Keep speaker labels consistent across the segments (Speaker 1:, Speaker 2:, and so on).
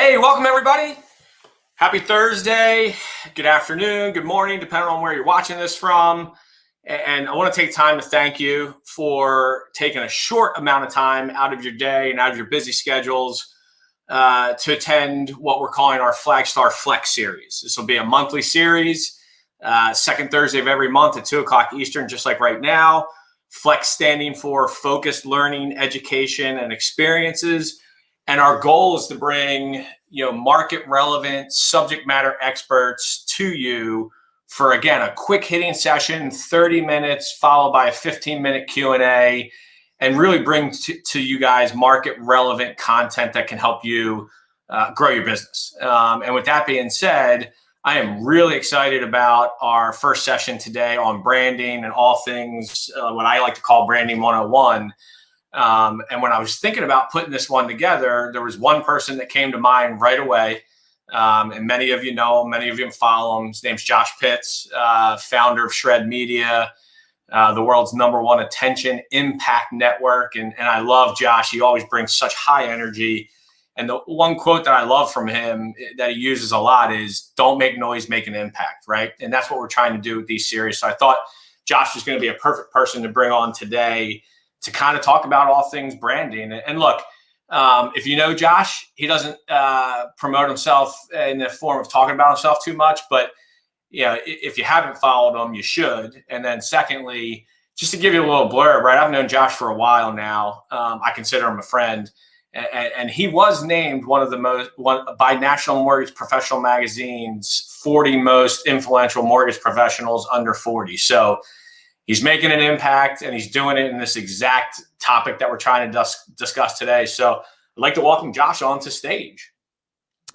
Speaker 1: Hey, welcome everybody. Happy Thursday. Good afternoon, good morning, depending on where you're watching this from. And I want to take time to thank you for taking a short amount of time out of your day and out of your busy schedules to attend what we're calling our Flagstar Flex series. This will be a monthly series, second Thursday of every month at 2 o'clock Eastern, just like right now. Flex standing for focused learning, education, and experiences. And our goal is to bring, market relevant subject matter experts to you for, again, a quick hitting session, 30 minutes, followed by a 15-minute Q&A, and really bring to you guys market relevant content that can help you grow your business. And with that being said, I am really excited about our first session today on branding and all things what I like to call branding 101. And when I was thinking about putting this one together, there was one person that came to mind right away. And many of you know him, many of you follow him. His name's Josh Pitts, founder of Shred Media, the world's #1 attention impact network. And I love Josh. He always brings such high energy. And the one quote that I love from him that he uses a lot is, don't make noise, make an impact, right? And that's what we're trying to do with these series. So I thought Josh was going to be a perfect person to bring on today to kind of talk about all things branding. And look, if you know Josh, he doesn't promote himself in the form of talking about himself too much, but if you haven't followed him, you should. And then secondly, just to give you a little blurb, right? I've known Josh for a while now. I consider him a friend. And he was named one by National Mortgage Professional Magazine's 40 most influential mortgage professionals under 40. So he's making an impact, and he's doing it in this exact topic that we're trying to discuss today. So I'd like to welcome Josh onto stage.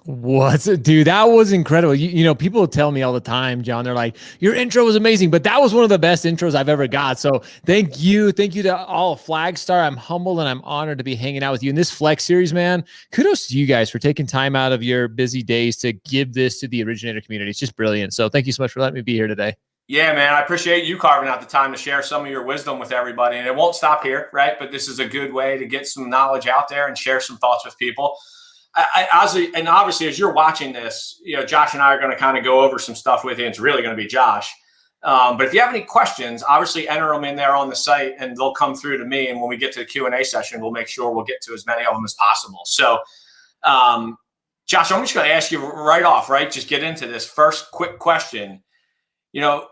Speaker 2: Dude, that was incredible. People tell me all the time, John, they're like, your intro was amazing, but that was one of the best intros I've ever got. So thank you. Thank you to all of Flagstar. I'm humbled and I'm honored to be hanging out with you in this Flex series, man. Kudos to you guys for taking time out of your busy days to give this to the originator community. It's just brilliant. So thank you so much for letting me be here today.
Speaker 1: Yeah, man, I appreciate you carving out the time to share some of your wisdom with everybody. And it won't stop here, right? But this is a good way to get some knowledge out there and share some thoughts with people. Obviously, as you're watching this, Josh and I are going to kind of go over some stuff with you. It's really going to be Josh. But if you have any questions, obviously enter them in there on the site, and they'll come through to me. And when we get to the Q&A session, we'll make sure we'll get to as many of them as possible. So, Josh, I'm just going to ask you right off, right? Just get into this first quick question.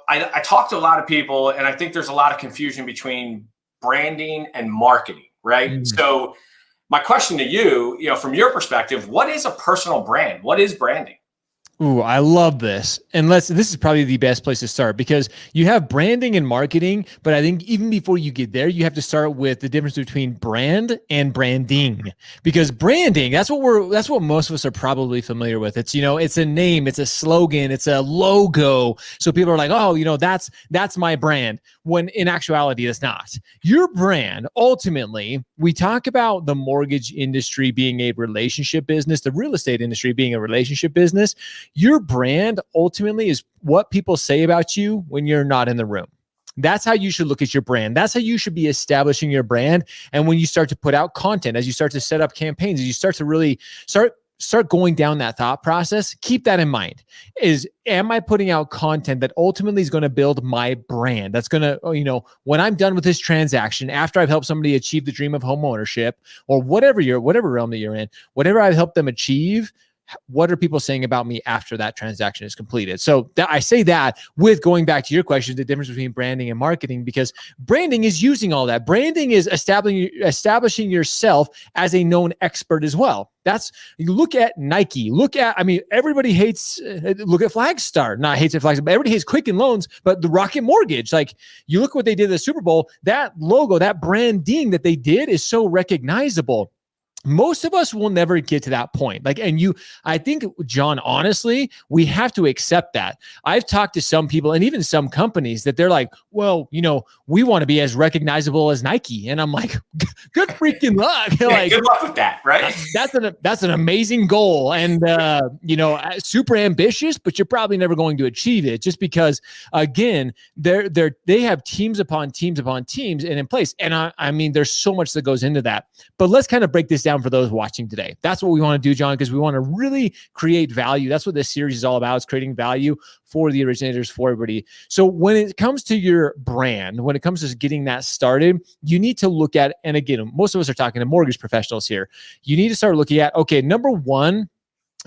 Speaker 1: I talk to a lot of people, and I think there's a lot of confusion between branding and marketing, right? Mm-hmm. So my question to you, from your perspective, what is a personal brand? What is branding?
Speaker 2: Ooh, I love this. And this is probably the best place to start, because you have branding and marketing, but I think even before you get there, you have to start with the difference between brand and branding. Because branding, that's what most of us are probably familiar with. It's, it's a name, it's a slogan, it's a logo. So people are like, oh, that's my brand. When in actuality, it's not. Your brand, ultimately, we talk about the mortgage industry being a relationship business, the real estate industry being a relationship business. Your brand ultimately is what people say about you when you're not in the room. That's how you should look at your brand. That's how you should be establishing your brand. And when you start to put out content, as you start to set up campaigns, as you start to really start going down that thought process, keep that in mind. Am I putting out content that ultimately is going to build my brand? That's going to, when I'm done with this transaction, after I've helped somebody achieve the dream of home ownership, or whatever realm that you're in, whatever I've helped them achieve, what are people saying about me after that transaction is completed? So I say that with going back to your question, the difference between branding and marketing, because branding is using all that. Branding is establishing yourself as a known expert as well. You look at Nike, everybody hates, look at Flagstar, not hates at Flagstar, but everybody hates Quicken Loans, but the Rocket Mortgage, you look what they did at the Super Bowl, that logo, that branding that they did is so recognizable. Most of us will never get to that point. I think, John, honestly, we have to accept that. I've talked to some people and even some companies that they're like, well, we want to be as recognizable as Nike. And I'm like, good freaking luck.
Speaker 1: Good luck with that, right?
Speaker 2: That's an amazing goal. And, super ambitious, but you're probably never going to achieve it, just because, again, they have teams upon teams upon teams and in place. And I mean, there's so much that goes into that. But let's kind of break this down down for those watching today. That's what we want to do, John, because we want to really create value. That's what this series is all about, is creating value for the originators, for everybody. So when it comes to your brand, when it comes to getting that started, you need to look at, and again, most of us are talking to mortgage professionals here. You need to start looking at, okay, number one,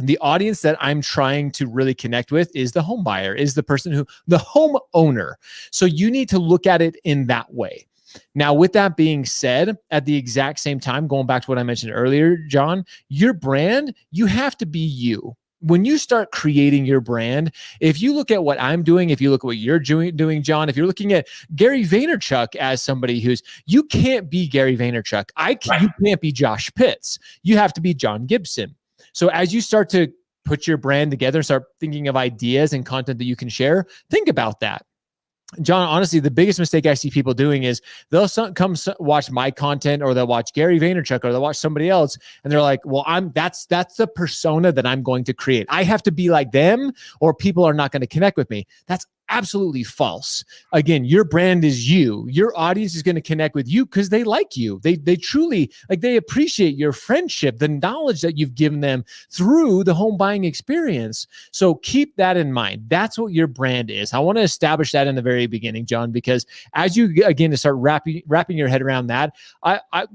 Speaker 2: the audience that I'm trying to really connect with is the home buyer, is the person the homeowner. So you need to look at it in that way. Now, with that being said, at the exact same time, going back to what I mentioned earlier, John, your brand, you have to be you. When you start creating your brand, if you look at what I'm doing, if you look at what you're doing, John, if you're looking at Gary Vaynerchuk as somebody you can't be Gary Vaynerchuk. You can't be Josh Pitts. You have to be John Gibson. So as you start to put your brand together, start thinking of ideas and content that you can share, think about that. John, honestly, the biggest mistake I see people doing is they'll come watch my content, or they'll watch Gary Vaynerchuk, or they'll watch somebody else, and they're like, well, that's the persona that I'm going to create. I have to be like them, or people are not going to connect with me. That's absolutely false. Again, your brand is you. Your audience is going to connect with you because they like you. They truly, like, they appreciate your friendship, the knowledge that you've given them through the home buying experience. So keep that in mind. That's what your brand is. I want to establish that in the very beginning, John, because as you, again, to start wrapping your head around that,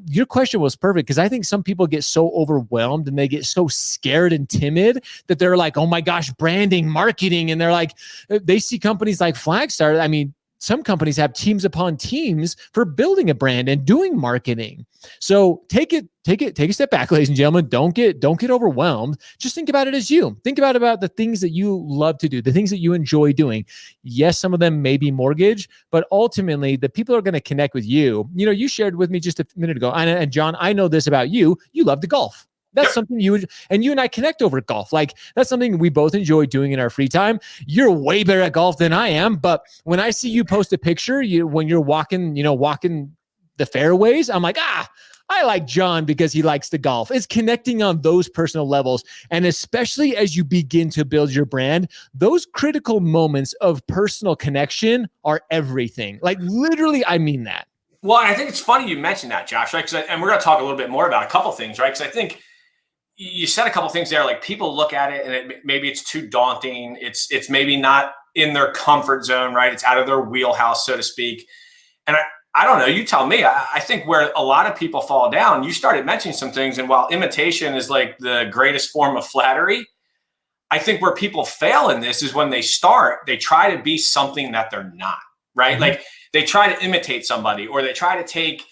Speaker 2: your question was perfect, because I think some people get so overwhelmed and they get so scared and timid that they're like, oh my gosh, branding, marketing. And they're like, they see companies like Flagstar. I mean, some companies have teams upon teams for building a brand and doing marketing. So take a step back, ladies and gentlemen. Don't get overwhelmed. Just think about it as you. Think about the things that you love to do, the things that you enjoy doing. Yes, some of them may be mortgage, but ultimately the people are going to connect with you. You know, you shared with me just a minute ago, and John, I know this about you. You love to golf. That's something you and I connect over golf. Like, that's something we both enjoy doing in our free time. You're way better at golf than I am. But when I see you post a picture, when you're walking the fairways, I'm like, I like John because he likes to golf. It's connecting on those personal levels. And especially as you begin to build your brand, those critical moments of personal connection are everything. Like, literally, I mean that.
Speaker 1: Well, I think it's funny you mentioned that, Josh, right? And we're going to talk a little bit more about a couple things, right? Because I think you said a couple things there, like people look at it and maybe it's too daunting. It's maybe not in their comfort zone, right? It's out of their wheelhouse, so to speak. And I don't know, you tell me. I think where a lot of people fall down, you started mentioning some things, and while imitation is like the greatest form of flattery, I think where people fail in this is when they try to be something that they're not, right? Mm-hmm. Like they try to imitate somebody, or they try to take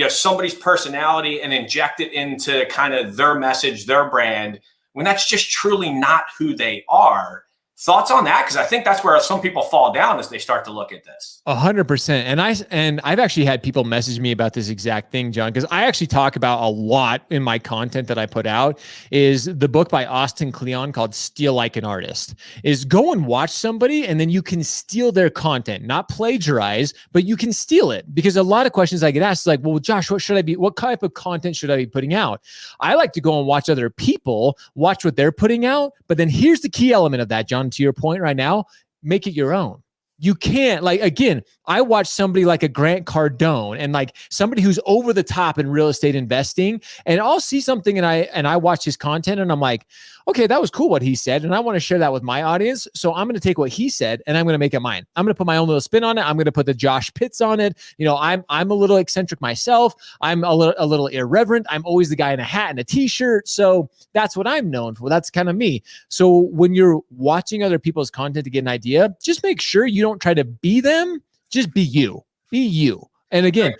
Speaker 1: somebody's personality and inject it into kind of their message, their brand, when that's just truly not who they are. Thoughts on that? Because I think that's where some people fall down as they start to look at this.
Speaker 2: 100%. And I've actually had people message me about this exact thing, John, because I actually talk about a lot in my content that I put out. Is the book by Austin Kleon called Steal Like an Artist. Is go and watch somebody and then you can steal their content, not plagiarize, but you can steal it. Because a lot of questions I get asked is like, well, Josh, what type of content should I be putting out? I like to go and watch other people, watch what they're putting out. But then here's the key element of that, John. To your point right now, make it your own. You can't, like, again, I watch somebody like a Grant Cardone and like somebody who's over the top in real estate investing, and I'll see something and I watch his content and I'm like, okay, that was cool what he said, and I want to share that with my audience. So I'm going to take what he said and I'm going to make it mine. I'm going to put my own little spin on it. I'm going to put the Josh Pitts on it. I'm a little eccentric myself. I'm a little irreverent. I'm always the guy in a hat and a t-shirt. So that's what I'm known for. That's kind of me. So when you're watching other people's content to get an idea, just make sure you don't try to be them. Just be you. Be you. And again,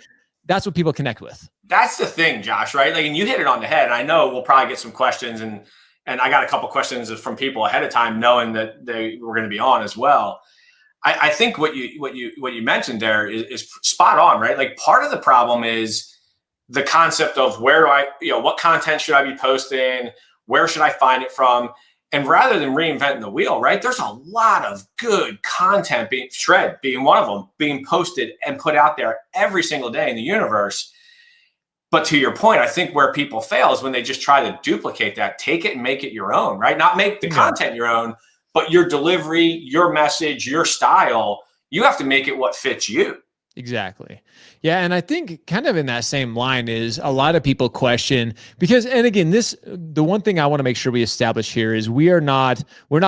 Speaker 2: that's what people connect with.
Speaker 1: That's the thing, Josh, right? Like, and you hit it on the head. I know we'll probably get some questions, and I got a couple questions from people ahead of time, knowing that they were going to be on as well. I think what you mentioned there is spot on, right? Like, part of the problem is the concept of what content should I be posting? Where should I find it from? And rather than reinventing the wheel, right, there's a lot of good content being one of them, being posted and put out there every single day in the universe. But to your point, I think where people fail is when they just try to duplicate that, take it and make it your own, right? Not make the content your own, but your delivery, your message, your style, you have to make it what fits you.
Speaker 2: Exactly. Yeah. And I think kind of in that same line is a lot of people question because, and again, the one thing I want to make sure we establish here is we're not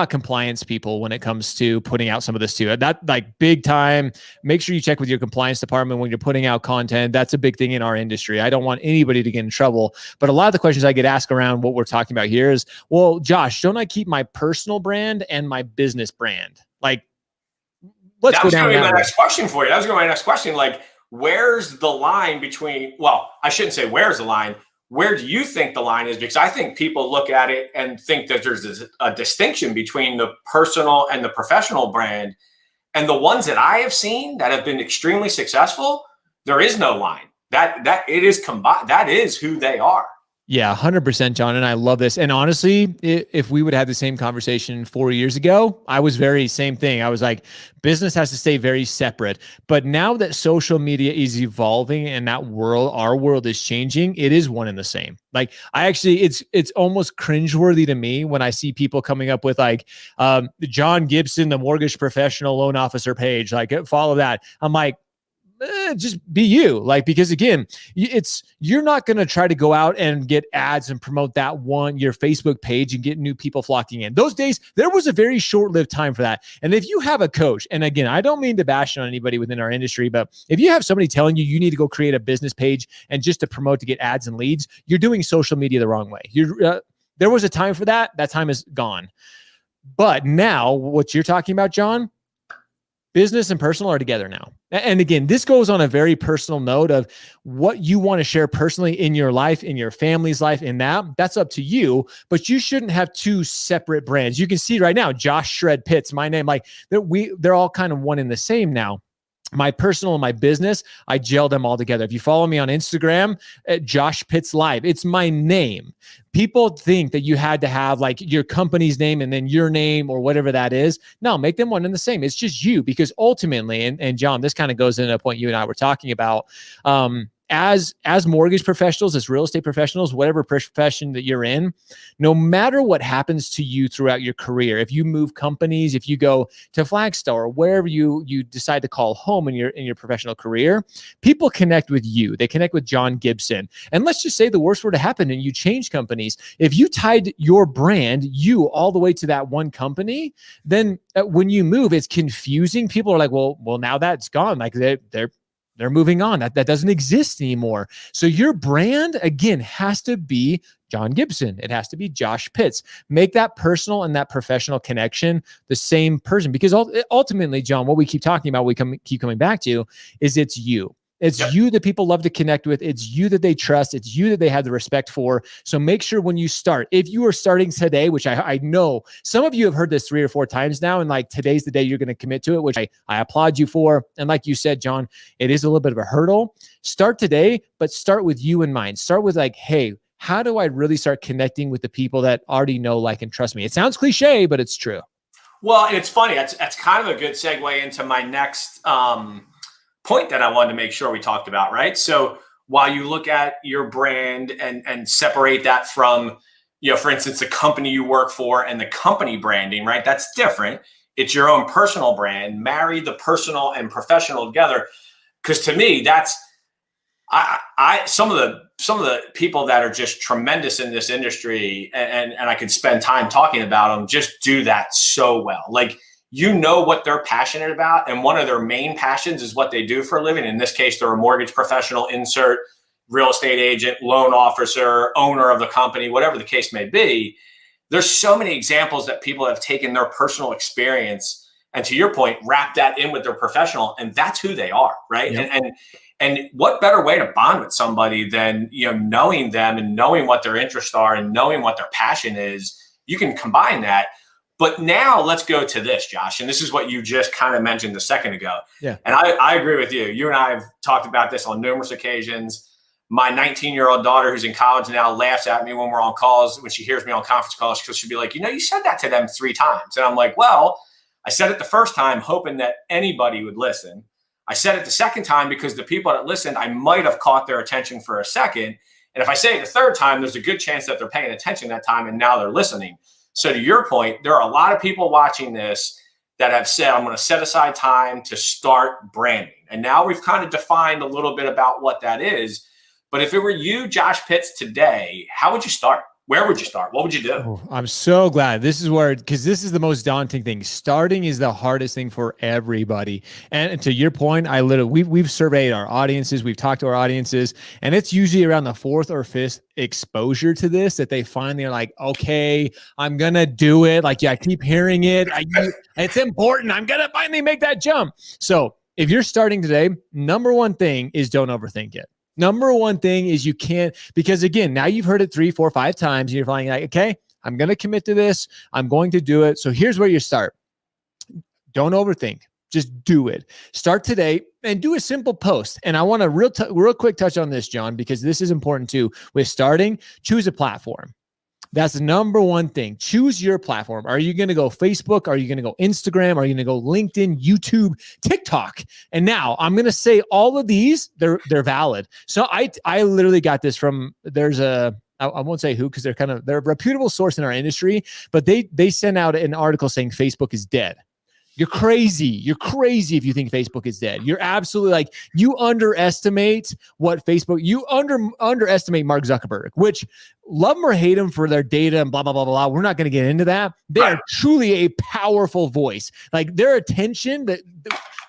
Speaker 2: compliance people when it comes to putting out some of this too. That like big time, make sure you check with your compliance department when you're putting out content. That's a big thing in our industry. I don't want anybody to get in trouble, but a lot of the questions I get asked around what we're talking about here is, well, Josh, don't I keep my personal brand and my business brand? Like, let's
Speaker 1: That
Speaker 2: go
Speaker 1: was
Speaker 2: down
Speaker 1: going to be
Speaker 2: that
Speaker 1: my
Speaker 2: road.
Speaker 1: next question for you. That was going to be my next question. Like, where's the line between, well, I shouldn't say where's the line. Where do you think the line is? Because I think people look at it and think that there's a distinction between the personal and the professional brand. And the ones that I have seen that have been extremely successful, there is no line. That it is combined. That is who they are.
Speaker 2: Yeah, 100%, John. And I love this. And honestly, if we would have the same conversation 4 years ago, I was very same thing. I was like, business has to stay very separate. But now that social media is evolving and that world, our world is changing, it is one and the same. Like I actually, it's almost cringeworthy to me when I see people coming up with like John Gibson, the mortgage professional loan officer page, like follow that. I'm like, just be you, like, because again, you're not going to try to go out and get ads and promote that one your Facebook page and get new people flocking in. Those days there was a very short-lived time for that. And if you have a coach, and again, I don't mean to bash on anybody within our industry, but if you have somebody telling you need to go create a business page and just to promote to get ads and leads, you're doing social media the wrong way. There was a time for that time is gone. But now what you're talking about, John, business and personal are together now. And again, this goes on a very personal note of what you want to share personally in your life, in your family's life, in that's up to you, but you shouldn't have two separate brands. You can see right now, Josh Shred Pitts, my name, like they're all kind of one in the same now. My personal and my business, I gel them all together. If you follow me on Instagram at Josh Pitts Live, it's my name. People think that you had to have like your company's name and then your name or whatever that is. No, make them one and the same. It's just you, because ultimately, and John, this kind of goes into a point you and I were talking about. As mortgage professionals, as real estate professionals, whatever profession that you're in, no matter what happens to you throughout your career, if you move companies, if you go to Flagstar or wherever you decide to call home in your professional career, people connect with you. They connect with John Gibson. And let's just say the worst were to happen and you change companies. If you tied your brand, you all the way to that one company, then when you move, it's confusing. People are like, well, now that's gone. Like they're moving on. That doesn't exist anymore. So your brand, again, has to be John Gibson. It has to be Josh Pitts. Make that personal and that professional connection the same person. Because ultimately, John, what we keep talking about, keep coming back to, is it's you. It's you that people love to connect with. It's you that they trust. It's you that they have the respect for. So make sure when you start, if you are starting today, which I know some of you have heard this 3 or 4 times now, and like today's the day you're going to commit to it, which I applaud you for. And like you said, John, it is a little bit of a hurdle. Start today, but start with you in mind. Start with like, hey, how do I really start connecting with the people that already know, like, and trust me? It sounds cliche, but it's true.
Speaker 1: Well, and it's funny. That's kind of a good segue into my next point that I wanted to make sure we talked about, right? So while you look at your brand and separate that from, for instance, the company you work for and the company branding, right? That's different. It's your own personal brand. Marry the personal and professional together. Because to me, that's some of the people that are just tremendous in this industry, and I could spend time talking about them, just do that so well. Like, what they're passionate about, and one of their main passions is what they do for a living. In this case, they're a mortgage professional, insert real estate agent, loan officer, owner of the company, whatever the case may be. There's so many examples that people have taken their personal experience and, to your point, wrap that in with their professional, and that's who they are, right? Yep. And what better way to bond with somebody than knowing them and knowing what their interests are and knowing what their passion is. You can combine that. But now let's go to this, Josh. And this is what you just kind of mentioned a second ago.
Speaker 2: Yeah.
Speaker 1: And I agree with you. You and I have talked about this on numerous occasions. My 19-year-old daughter, who's in college now, laughs at me when we're on calls, when she hears me on conference calls, because she'll be like, you said that to them 3 times. And I'm like, well, I said it the first time hoping that anybody would listen. I said it the second time because the people that listened, I might have caught their attention for a second. And if I say it the third time, there's a good chance that they're paying attention that time and now they're listening. So to your point, there are a lot of people watching this that have said, I'm going to set aside time to start branding. And now we've kind of defined a little bit about what that is. But if it were you, Josh Pitts, today, how would you start? Where would you start? What would you do?
Speaker 2: Oh, I'm so glad. This is where, because this is the most daunting thing. Starting is the hardest thing for everybody. And to your point, we've surveyed our audiences, we've talked to our audiences, and it's usually around the fourth or fifth exposure to this that they finally are like, okay, I'm gonna do it. Like, yeah, I keep hearing it. It's important. I'm gonna finally make that jump. So if you're starting today, number one thing is don't overthink it. Number one thing is you can't, because again, now you've heard it 3, 4, 5 times and you're finally like, okay, I'm going to commit to this. I'm going to do it. So here's where you start. Don't overthink. Just do it. Start today and do a simple post. And I want to real quick touch on this, John, because this is important too. With starting, choose a platform. That's the number one thing. Choose your platform. Are you going to go Facebook? Are you going to go Instagram? Are you going to go LinkedIn, YouTube, TikTok? And now I'm going to say all of these, they're valid. So I literally got this from, I won't say who, because they're a reputable source in our industry, but they sent out an article saying Facebook is dead. You're crazy. You're crazy if you think Facebook is dead. You're absolutely like, you underestimate what Facebook, you underestimate Mark Zuckerberg, which love him or hate him for their data and blah, blah, blah, blah. We're not going to get into that. They are truly a powerful voice. Like their attention, that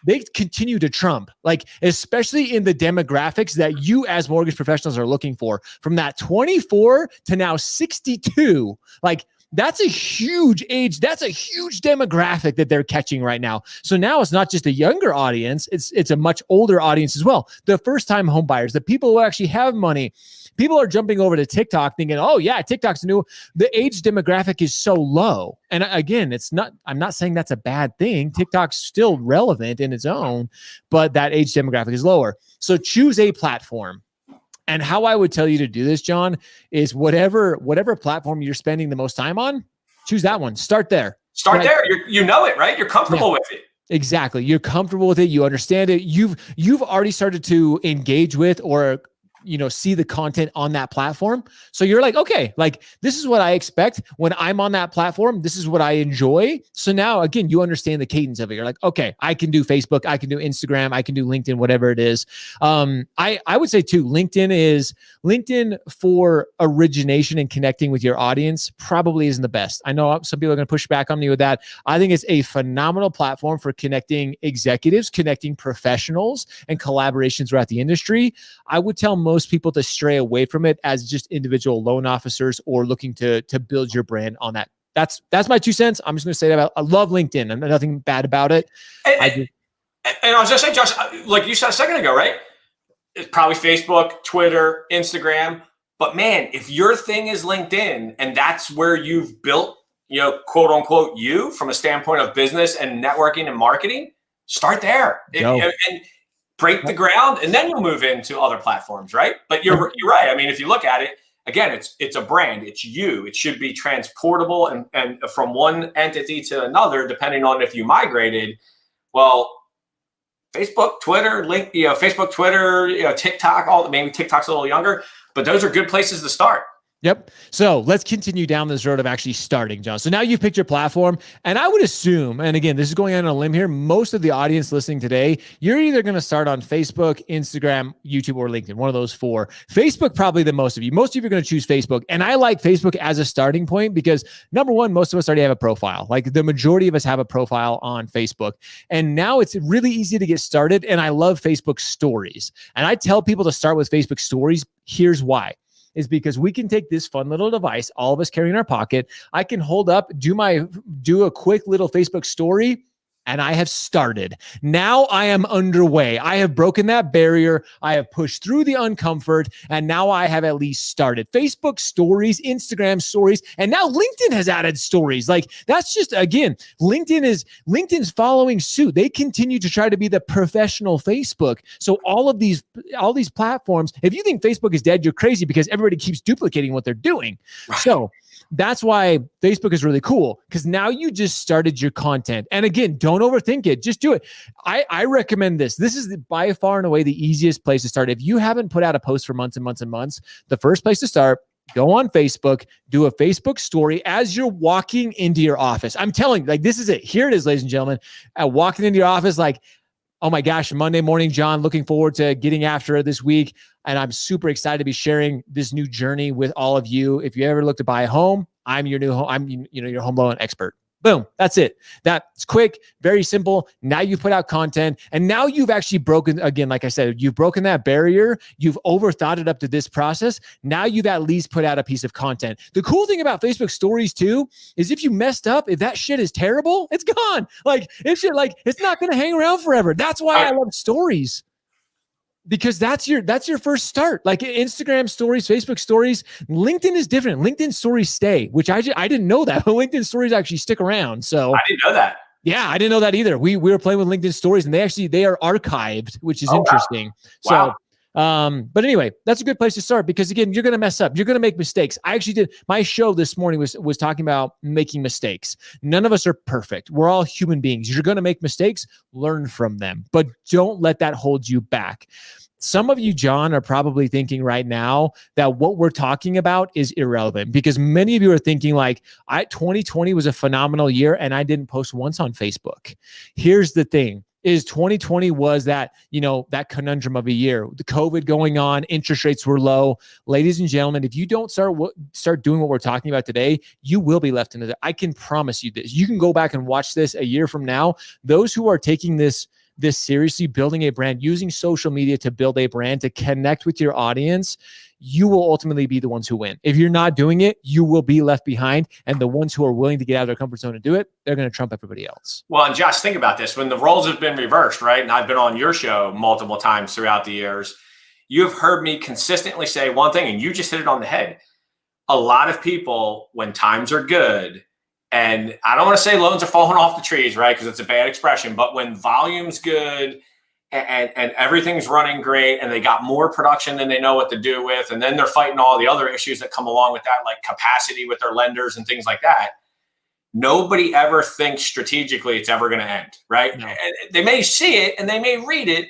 Speaker 2: they continue to trump, like, especially in the demographics that you as mortgage professionals are looking for, from that 24 to now 62, like, that's a huge age. That's a huge demographic that they're catching right now. So now it's not just a younger audience. It's a much older audience as well. The first-time home buyers, the people who actually have money. People are jumping over to TikTok thinking, oh yeah, TikTok's new. The age demographic is so low. And again, I'm not saying that's a bad thing. TikTok's still relevant in its own, but that age demographic is lower. So choose a platform. And how I would tell you to do this, John, is whatever platform you're spending the most time on, choose that one. Start there.
Speaker 1: Start there. You know it, right? You're comfortable with it.
Speaker 2: Exactly. You're comfortable with it. You understand it. You've already started to engage with or see the content on that platform. So you're like, okay, like this is what I expect when I'm on that platform. This is what I enjoy. So now again, you understand the cadence of it. You're like, okay, I can do Facebook, I can do Instagram, I can do LinkedIn, whatever it is. I would say too, LinkedIn for origination and connecting with your audience probably isn't the best. I know some people are going to push back on me with that. I think it's a phenomenal platform for connecting executives, connecting professionals, and collaborations throughout the industry. I would tell most people to stray away from it as just individual loan officers or looking to build your brand on that. That's my 2 cents. I'm just going to say that I love LinkedIn. I'm nothing bad about it.
Speaker 1: And I was just saying, Josh, like you said a second ago, right? It's probably Facebook, Twitter, Instagram. But man, if your thing is LinkedIn and that's where you've built, quote unquote, you from a standpoint of business and networking and marketing, start there. And break the ground, and then you'll move into other platforms, right? But you're right. I mean, if you look at it, again, it's a brand. It's you. It should be transportable and from one entity to another, depending on if you migrated. Well, Facebook, Twitter, Facebook, Twitter, TikTok. Maybe TikTok's a little younger, but those are good places to start.
Speaker 2: Yep. So let's continue down this road of actually starting, John. So now you've picked your platform, and I would assume, and again, this is going on a limb here, most of the audience listening today, you're either going to start on Facebook, Instagram, YouTube, or LinkedIn, one of those 4. Facebook, probably the most of you. Most of you are going to choose Facebook. And I like Facebook as a starting point because number one, most of us already have a profile. Like the majority of us have a profile on Facebook. And now it's really easy to get started. And I love Facebook stories. And I tell people to start with Facebook stories. Here's why. Is because we can take this fun little device, all of us carry in our pocket. I can hold up, do a quick little Facebook story, and I have started. Now I am underway. I have broken that barrier. I have pushed through the uncomfort, and now I have at least started. Facebook stories, Instagram stories, and now LinkedIn has added stories. Like that's just, again, LinkedIn's following suit. They continue to try to be the professional Facebook. So all these platforms, if you think Facebook is dead, you're crazy because everybody keeps duplicating what they're doing. So that's why Facebook is really cool, because now you just started your content. And again, don't overthink it. Just do it. I recommend this. This is by far and away the easiest place to start. If you haven't put out a post for months and months and months, the first place to start go on Facebook, do a Facebook story as you're walking into your office. I'm telling you, like, this is it. Here it is, ladies and gentlemen. Walking into your office, like, oh my gosh, Monday morning, John, looking forward to getting after it this week. And I'm super excited to be sharing this new journey with all of you. If you ever look to buy a home, I'm your new home. I'm, your home loan expert. Boom. That's it. That's quick, very simple. Now you put out content, and now you've actually broken, again, like I said, you've broken that barrier. You've overthought it up to this process. Now you've at least put out a piece of content. The cool thing about Facebook stories too, is if you messed up, if that shit is terrible, it's gone. Like, it's not going to hang around forever. That's why I love stories. Because that's your first start. Like Instagram stories, Facebook stories, LinkedIn is different. LinkedIn stories stay, which I didn't know that. LinkedIn stories actually stick around. So
Speaker 1: I didn't know that.
Speaker 2: Yeah, I didn't know that either. We were playing with LinkedIn stories, and they are archived, which is interesting.
Speaker 1: Wow.
Speaker 2: So, but anyway, that's a good place to start, because again, you're going to mess up. You're going to make mistakes. I actually did my show this morning was talking about making mistakes. None of us are perfect. We're all human beings. You're going to make mistakes, learn from them, but don't let that hold you back. Some of you, John, are probably thinking right now that what we're talking about is irrelevant, because many of you are thinking like, 2020 was a phenomenal year and I didn't post once on Facebook. Here's the thing. Is 2020 was that, that conundrum of a year, the COVID going on, interest rates were low. Ladies and gentlemen, if you don't start doing what we're talking about today, you will be left in it. I can promise you this. You can go back and watch this a year from now. Those who are taking this seriously, building a brand, using social media to build a brand, to connect with your audience, you will ultimately be the ones who win. If you're not doing it, you will be left behind. And the ones who are willing to get out of their comfort zone and do it, they're going to trump everybody else.
Speaker 1: Well, and Josh, think about this. When the roles have been reversed, right? And I've been on your show multiple times throughout the years, you've heard me consistently say one thing, and you just hit it on the head. A lot of people, when times are good, and I don't want to say loans are falling off the trees, right? Because it's a bad expression, but when volume's good, and everything's running great, and they got more production than they know what to do with, and then they're fighting all the other issues that come along with that, like capacity with their lenders and things like that. Nobody ever thinks strategically it's ever going to end, right? No. And they may see it and they may read it,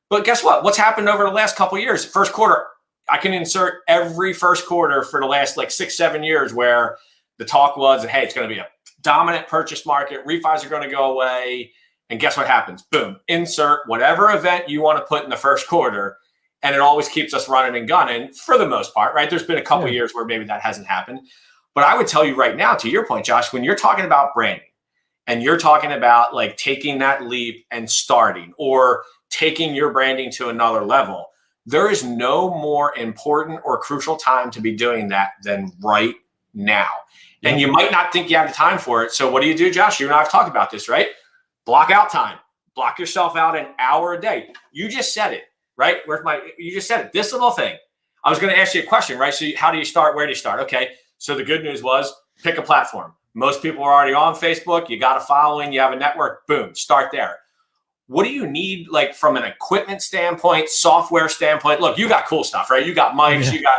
Speaker 1: but guess what? What's happened over the last couple of years? First quarter, I can insert every first quarter for the last 6-7 years where the talk was, hey, it's going to be a dominant purchase market, refis are going to go away. And guess what happens? Boom, insert whatever event you want to put in the first quarter. And it always keeps us running and gunning for the most part, right? There's been a couple of years where maybe that hasn't happened. But I would tell you right now, to your point, Josh, when you're talking about branding and you're talking about taking that leap and starting, or taking your branding to another level, there is no more important or crucial time to be doing that than right now. Yep. And you might not think you have the time for it. So what do, Josh? You and I have talked about this, right? Block out time. Block yourself out an hour a day. You just said it, right? You just said it. This little thing. I was going to ask you a question, right? So how do you start? Where do you start? Okay. So the good news was pick a platform. Most people are already on Facebook. You got a following. You have a network. Boom. Start there. What do you need, from an equipment standpoint, software standpoint? Look, you got cool stuff, right? You got mics. Yeah.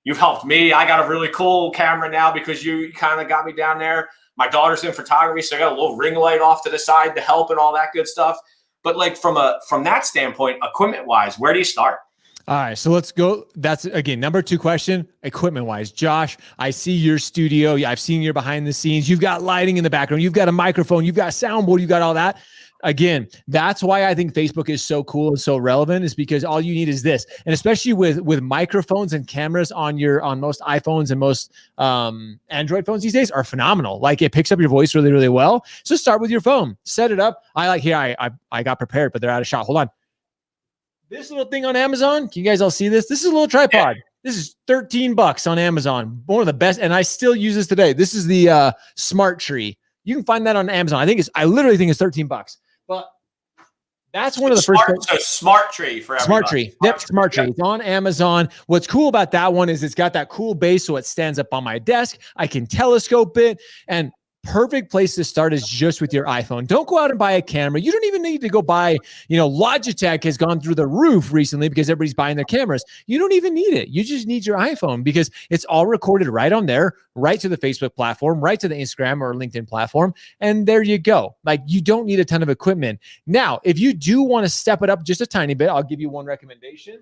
Speaker 1: You've helped me. I got a really cool camera now because you kind of got me down there. My daughter's in photography, so I got a little ring light off to the side to help and all that good stuff. But from that standpoint, equipment-wise, where do you start?
Speaker 2: All right, so let's go. That's, again, number 2 question, equipment-wise. Josh, I see your studio. I've seen your behind the scenes. You've got lighting in the background. You've got a microphone. You've got a soundboard. You've got all that. Again, that's why I think Facebook is so cool and so relevant, is because all you need is this. And especially with microphones and cameras on most iPhones and most Android phones these days are phenomenal. It picks up your voice really, really well. So start with your phone, set it up. I got prepared, but they're out of shot. Hold on. This little thing on Amazon, can you guys all see this? This is a little tripod. Yeah. This is $13 on Amazon. One of the best. And I still use this today. This is the Smart Tree. You can find that on Amazon. I literally think it's $13. But that's one of the first.
Speaker 1: So Smart Tree for everybody.
Speaker 2: Smart Tree. Yep, Smart Tree. It's on Amazon. What's cool about that one is it's got that cool base, so it stands up on my desk. I can telescope it, and perfect place to start is just with your iPhone. Don't go out and buy a camera. You don't even need to go buy, Logitech has gone through the roof recently because everybody's buying their cameras. You don't even need it. You just need your iPhone, because it's all recorded right on there, right to the Facebook platform, right to the Instagram or LinkedIn platform. And there you go. You don't need a ton of equipment. Now, if you do want to step it up just a tiny bit, I'll give you one recommendation.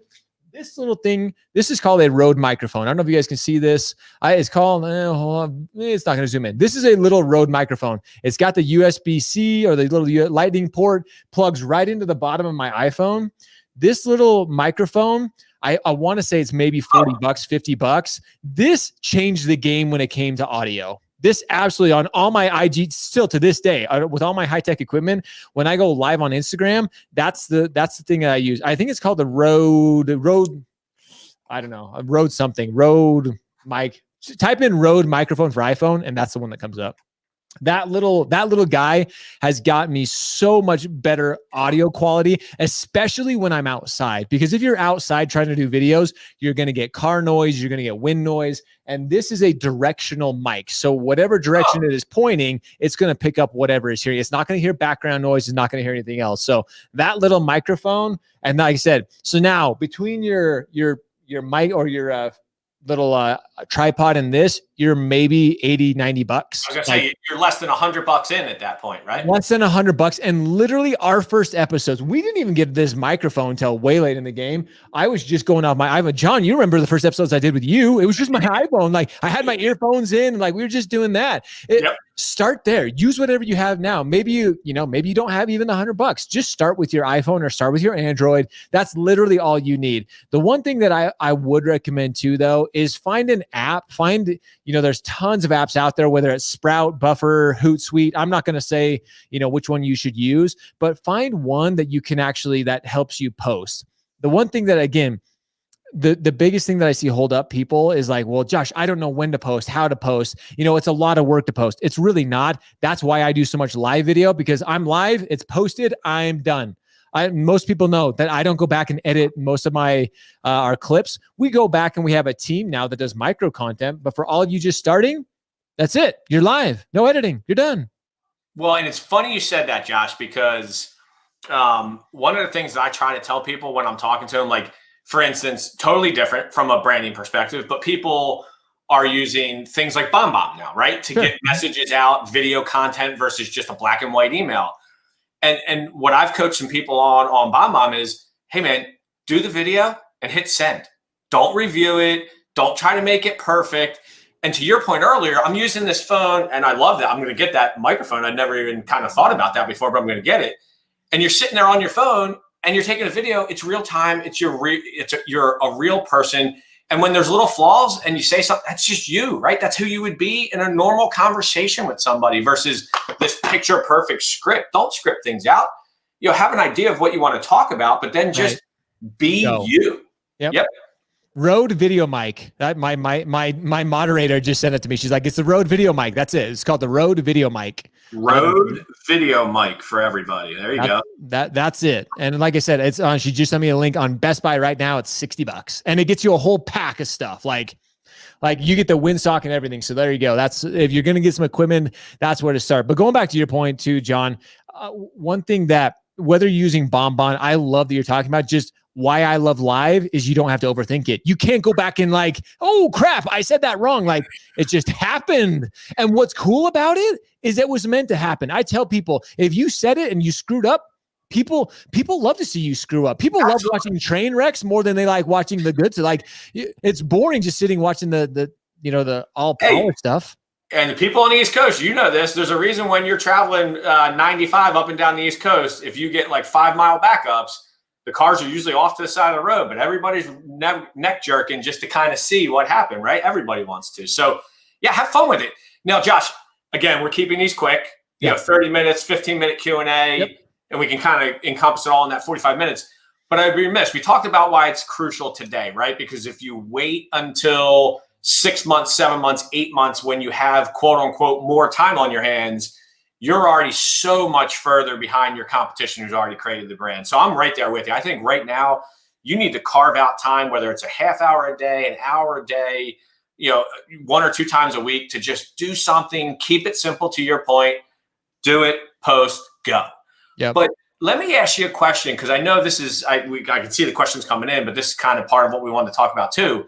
Speaker 2: This little thing, this is called a Rode microphone. I don't know if you guys can see this. It's called, it's not going to zoom in. This is a little Rode microphone. It's got the USB-C or the little lightning port, plugs right into the bottom of my iPhone. This little microphone, I want to say it's maybe $40, $50. This changed the game when it came to audio. This absolutely, on all my IG, still to this day, with all my high-tech equipment, when I go live on Instagram, that's the thing that I use. I think it's called the Rode, I don't know, a Rode something, Rode mic. Type in Rode microphone for iPhone, and that's the one that comes up. That little guy has got me so much better audio quality, especially when I'm outside. Because if you're outside trying to do videos, you're going to get car noise, you're going to get wind noise, and this is a directional mic. So whatever direction it is pointing, it's going to pick up whatever is hearing. It's not going to hear background noise. It's not going to hear anything else. So that little microphone, and like I said, so now between your mic or your little tripod and this, you're maybe $80, $90.
Speaker 1: I was gonna say you're less than $100 in at that point, right?
Speaker 2: Less than $100. And literally our first episodes, we didn't even get this microphone until way late in the game. I was just going off my iPhone. John, you remember the first episodes I did with you? It was just my iPhone. Like I had my earphones in, like we were just doing that. Start there. Use whatever you have now. Maybe you don't have even the $100. Just start with your iPhone or start with your Android. That's literally all you need. The one thing that I would recommend too, though, is find an app. There's tons of apps out there, whether it's Sprout, Buffer, Hootsuite. I'm not going to say, which one you should use, but find one that you can that helps you post. The one thing that, again, the biggest thing that I see hold up people is like, well, Josh, I don't know when to post, how to post. It's a lot of work to post. It's really not. That's why I do so much live video, because I'm live, it's posted, I'm done. Most people know that I don't go back and edit most of our clips. We go back and we have a team now that does micro content. But for all of you just starting, that's it. You're live. No editing. You're done.
Speaker 1: Well, and it's funny you said that, Josh, because one of the things that I try to tell people when I'm talking to them, like, for instance, totally different from a branding perspective, but people are using things like BombBomb now, right? To get messages out, video content versus just a black and white email. And what I've coached some people on BombBomb is, hey man, do the video and hit send. Don't review it. Don't try to make it perfect. And to your point earlier, I'm using this phone and I love that. I'm going to get that microphone. I'd never even kind of thought about that before, but I'm going to get it. And you're sitting there on your phone and you're taking a video. It's real time. You're a real person. And when there's little flaws and you say something, that's just you, right? That's who you would be in a normal conversation with somebody versus this picture perfect script. Don't script things out. Have an idea of what you want to talk about, but then just be you.
Speaker 2: Yep. Rode video mic. That my moderator just sent it to me. She's like, it's the Rode video mic. That's it. It's called the Rode video mic.
Speaker 1: Rode video mic for everybody. There you go.
Speaker 2: That's it. And like I said, it's on. She just sent me a link on Best Buy right now. It's $60, and it gets you a whole pack of stuff. Like you get the windsock and everything. So there you go. That's, if you're gonna get some equipment, that's where to start. But going back to your point too, John, one thing that, whether you're using BombBomb, I love that you're talking about, just why I love live is you don't have to overthink it. You can't go back and like, oh crap, I said that wrong. Like it just happened. And what's cool about it is it was meant to happen. I tell people, if you said it and you screwed up, people love to see you screw up. People love watching train wrecks more than they like watching the good. So like, it's boring just sitting watching the all power stuff.
Speaker 1: And the people on the East Coast, this, there's a reason when you're traveling 95 up and down the East Coast, if you get like 5 mile backups, the cars are usually off to the side of the road, but everybody's neck jerking just to kind of see what happened, right? Everybody wants to. So yeah, have fun with it. Now, Josh, again, we're keeping these quick, 30 minutes, 15-minute Q&A, and we can kind of encompass it all in that 45 minutes. But I'd be remiss. We talked about why it's crucial today, right? Because if you wait until 6 months, 7 months, 8 months, when you have quote unquote more time on your hands, you're already so much further behind your competition who's already created the brand. So I'm right there with you. I think right now you need to carve out time, whether it's a half hour a day, an hour a day, 1 or 2 times a week, to just do something, keep it simple to your point, do it, post, go. Yeah. But let me ask you a question, because I know this is, I can see the questions coming in, but this is kind of part of what we wanted to talk about too.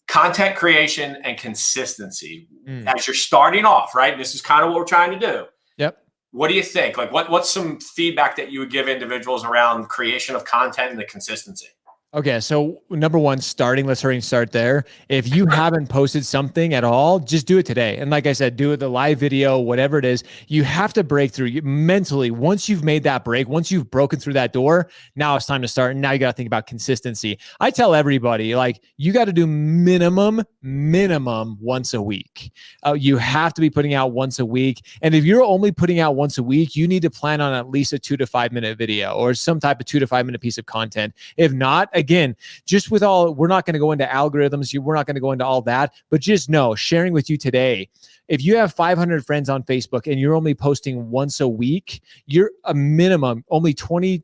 Speaker 1: Content creation and consistency. As you're starting off, right? This is kind of what we're trying to do.
Speaker 2: Yep.
Speaker 1: What do you think? Like what's some feedback that you would give individuals around creation of content and the consistency?
Speaker 2: Okay, so number one, starting, let's hurry and start there. If you haven't posted something at all, just do it today. And like I said, do it the live video, whatever it is. You have to break through mentally. Once you've made that break, once you've broken through that door, now it's time to start. And now you got to think about consistency. I tell everybody, like, you got to do minimum once a week. You have to be putting out once a week. And if you're only putting out once a week, you need to plan on at least a 2 to 5 minute video or some type of 2 to 5 minute piece of content. If not, again, just with all, we're not going to go into algorithms. We're not going to go into all that, but just know, sharing with you today, if you have 500 friends on Facebook and you're only posting once a week, you're a minimum, only 20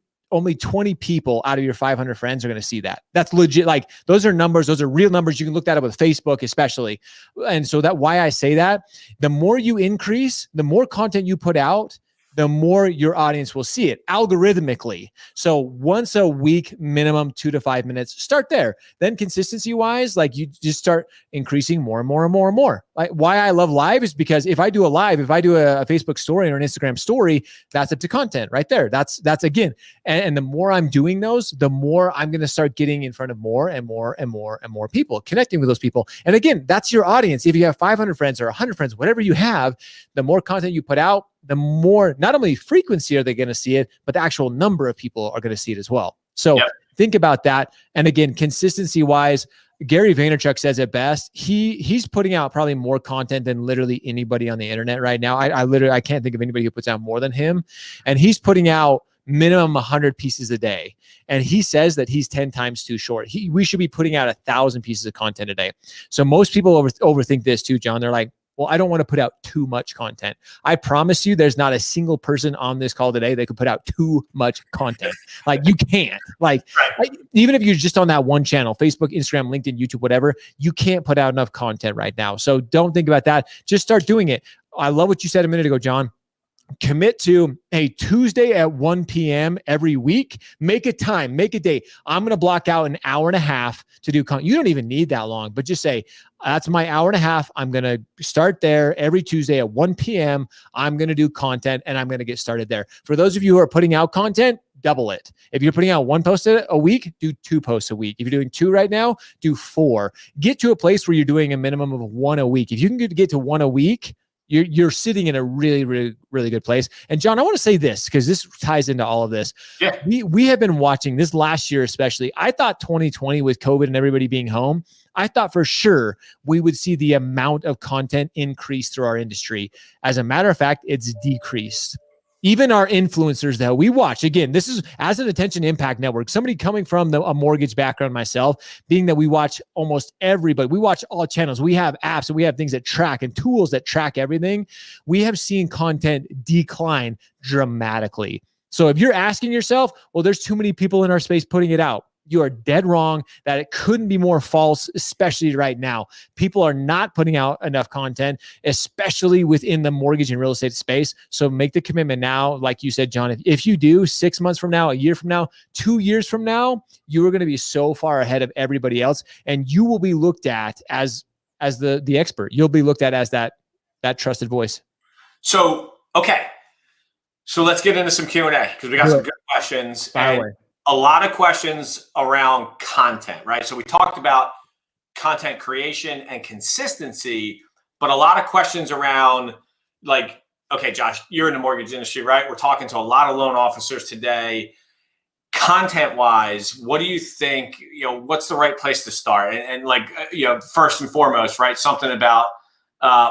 Speaker 2: people out of your 500 friends are going to see that. That's legit. Like, those are numbers. Those are real numbers. You can look that up with Facebook, especially. And so that why I say that, the more you increase, the more content you put out, the more your audience will see it algorithmically. So once a week, minimum 2 to 5 minutes, start there. Then consistency wise, like, you just start increasing more and more and more and more. Like, why I love live is because if I do a live, if I do a Facebook story or an Instagram story, that's up to content right there. That's again, and the more I'm doing those, the more I'm going to start getting in front of more and more and more and more people, connecting with those people. And again, that's your audience. If you have 500 friends or 100 friends, whatever you have, the more content you put out, the more, not only frequency are they going to see it, but the actual number of people are going to see it as well. So think about that. And again, consistency wise, Gary Vaynerchuk says it best. He's putting out probably more content than literally anybody on the internet right now. I can't think of anybody who puts out more than him. And he's putting out minimum 100 pieces a day. And he says that he's 10 times too short. We should be putting out 1,000 pieces of content a day. So most people overthink this too, John. They're like, well, I don't want to put out too much content. I promise you, there's not a single person on this call today that could put out too much content. Like, you can't. Like, even if you're just on that one channel, Facebook, Instagram, LinkedIn, YouTube, whatever, you can't put out enough content right now. So don't think about that. Just start doing it. I love what you said a minute ago, John. Commit to a Tuesday at 1 p.m. every week. Make a time, make a day. I'm going to block out an hour and a half to do content. You don't even need that long, but just say, that's my hour and a half. I'm going to start there every Tuesday at 1 p.m. I'm going to do content and I'm going to get started there. For those of you who are putting out content, double it. If you're putting out 1 post a week, do 2 posts a week. If you're doing 2 right now, do 4. Get to a place where you're doing a minimum of 1 a week. If you can get to 1 a week, you're sitting in a really, really, really good place. And John, I want to say this because this ties into all of this. Yeah. We have been watching this last year, especially. I thought 2020 with COVID and everybody being home, I thought for sure we would see the amount of content increase through our industry. As a matter of fact, it's decreased. Even our influencers that we watch, again, this is as an attention impact network, somebody coming from a mortgage background myself, being that we watch almost everybody, we watch all channels, we have apps and we have things that track and tools that track everything. We have seen content decline dramatically. So if you're asking yourself, well, there's too many people in our space putting it out, you are dead wrong. That it couldn't be more false, especially right now. People are not putting out enough content, especially within the mortgage and real estate space. So make the commitment now. Like you said, John, if you do 6 months from now, a year from now, 2 years from now, you are going to be so far ahead of everybody else. And you will be looked at as the expert. You'll be looked at as that trusted voice.
Speaker 1: So, okay. So let's get into some Q&A because we got some good questions. And a lot of questions around content, right? So we talked about content creation and consistency, but a lot of questions around, like, okay, Josh, you're in the mortgage industry, right? We're talking to a lot of loan officers today. Content wise, what do you think, what's the right place to start? And like, first and foremost, right? Something about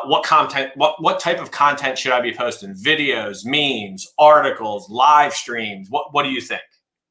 Speaker 1: what content, what type of content should I be posting? Videos, memes, articles, live streams. What do you think?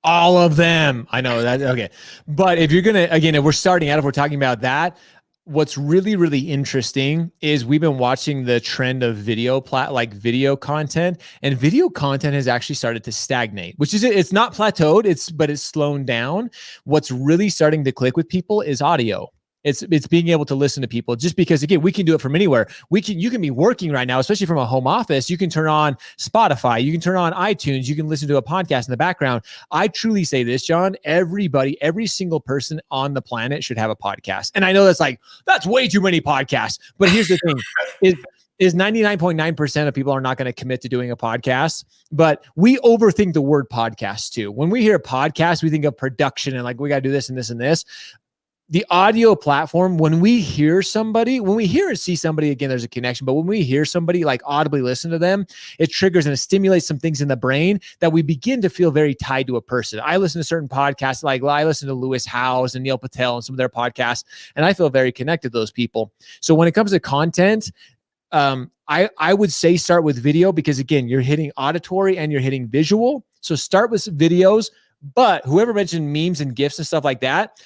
Speaker 2: All of them. I know that. Okay. But if you're going to, again, if we're starting out, if we're talking about that, what's really, really interesting is we've been watching the trend of video content, and video content has actually started to stagnate, which is, it's not plateaued, but it's slowed down. What's really starting to click with people is audio. It's being able to listen to people, just because, again, we can do it from anywhere. You can be working right now, especially from a home office. You can turn on Spotify, you can turn on iTunes, you can listen to a podcast in the background. I truly say this, John, every single person on the planet should have a podcast. And I know that's way too many podcasts, but here's the thing is is 99.9% of people are not going to commit to doing a podcast, but we overthink the word podcast too. When we hear podcast, we think of production and like, we got to do this and this and this. The audio platform, when we hear and see somebody, again, there's a connection, but when we hear somebody like audibly listen to them, it triggers and it stimulates some things in the brain that we begin to feel very tied to a person. I listen to certain podcasts, like I listen to Lewis Howes and Neil Patel and some of their podcasts, and I feel very connected to those people. So when it comes to content, I would say start with video, because again, you're hitting auditory and you're hitting visual. So start with videos. But whoever mentioned memes and GIFs and stuff like that,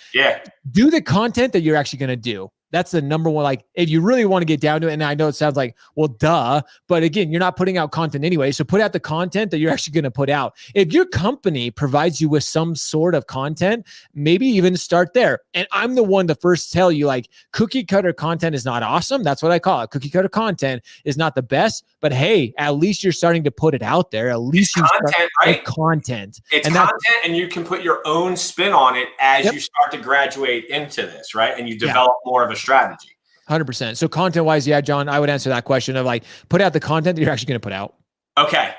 Speaker 2: do the content that you're actually going to do. That's the number one. Like, if you really want to get down to it, and I know it sounds like, well, duh, but again, you're not putting out content anyway. So put out the content that you're actually going to put out. If your company provides you with some sort of content, maybe even start there. And I'm the one to first tell you, like, cookie cutter content is not awesome. That's what I call it. Cookie cutter content is not the best, but hey, at least you're starting to put it out there. At least you start with content.
Speaker 1: It's content, and you can put your own spin on it as you start to graduate into this, right? And you develop more of a strategy.
Speaker 2: 100%. So content wise, yeah, John, I would answer that question of like, put out the content that you're actually going to put out.
Speaker 1: Okay.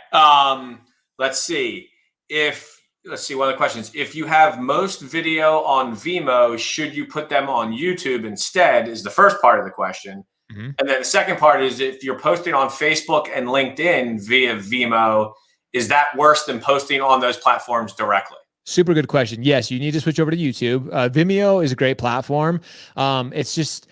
Speaker 1: Let's see. One of the questions. If you have most video on Vimeo, should you put them on YouTube instead, is the first part of the question. Mm-hmm. And then the second part is, if you're posting on Facebook and LinkedIn via Vimeo, is that worse than posting on those platforms directly?
Speaker 2: Super good question. Yes, you need to switch over to YouTube. Vimeo is a great platform. It's just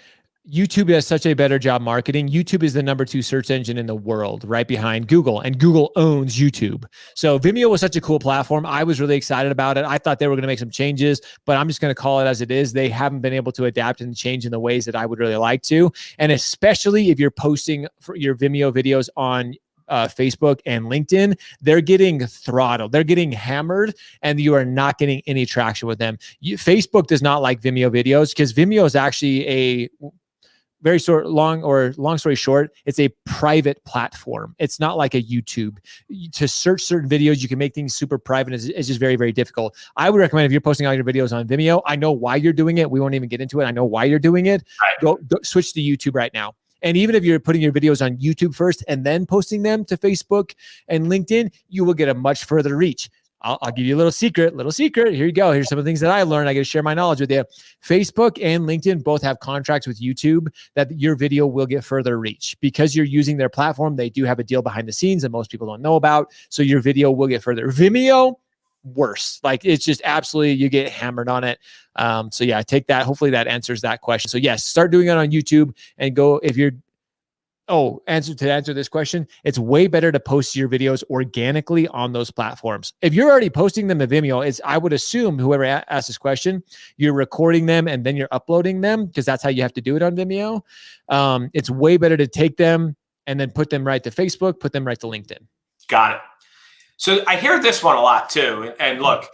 Speaker 2: YouTube does such a better job marketing. YouTube is the number 2 search engine in the world, right behind Google, and Google owns YouTube. So Vimeo was such a cool platform. I was really excited about it. I thought they were going to make some changes, but I'm just going to call it as it is. They haven't been able to adapt and change in the ways that I would really like to. And especially if you're posting for your Vimeo videos on Facebook and LinkedIn, they're getting throttled. They're getting hammered, and you are not getting any traction with them. Facebook does not like Vimeo videos, because Vimeo is actually a long story short, it's a private platform. It's not like a YouTube. To search certain videos, you can make things super private. It's just very, very difficult. I would recommend, if you're posting all your videos on Vimeo, I know why you're doing it. We won't even get into it. I know why you're doing it. Go switch to YouTube right now. And even if you're putting your videos on YouTube first and then posting them to Facebook and LinkedIn, you will get a much further reach. I'll give you a little secret. Here you go. Here's some of the things that I learned. I got to share my knowledge with you. Facebook and LinkedIn both have contracts with YouTube that your video will get further reach. Because you're using their platform, they do have a deal behind the scenes that most people don't know about. So your video will get further. Vimeo, worse. Like, it's just absolutely, you get hammered on it. So yeah, take that. Hopefully that answers that question. So yes, start doing it on YouTube, and go, if you're, answer this question, it's way better to post your videos organically on those platforms. If you're already posting them to Vimeo, I would assume whoever asked this question, you're recording them and then you're uploading them, because that's how you have to do it on Vimeo. It's way better to take them and then put them right to Facebook, put them right to LinkedIn.
Speaker 1: Got it. So I hear this one a lot too. And look,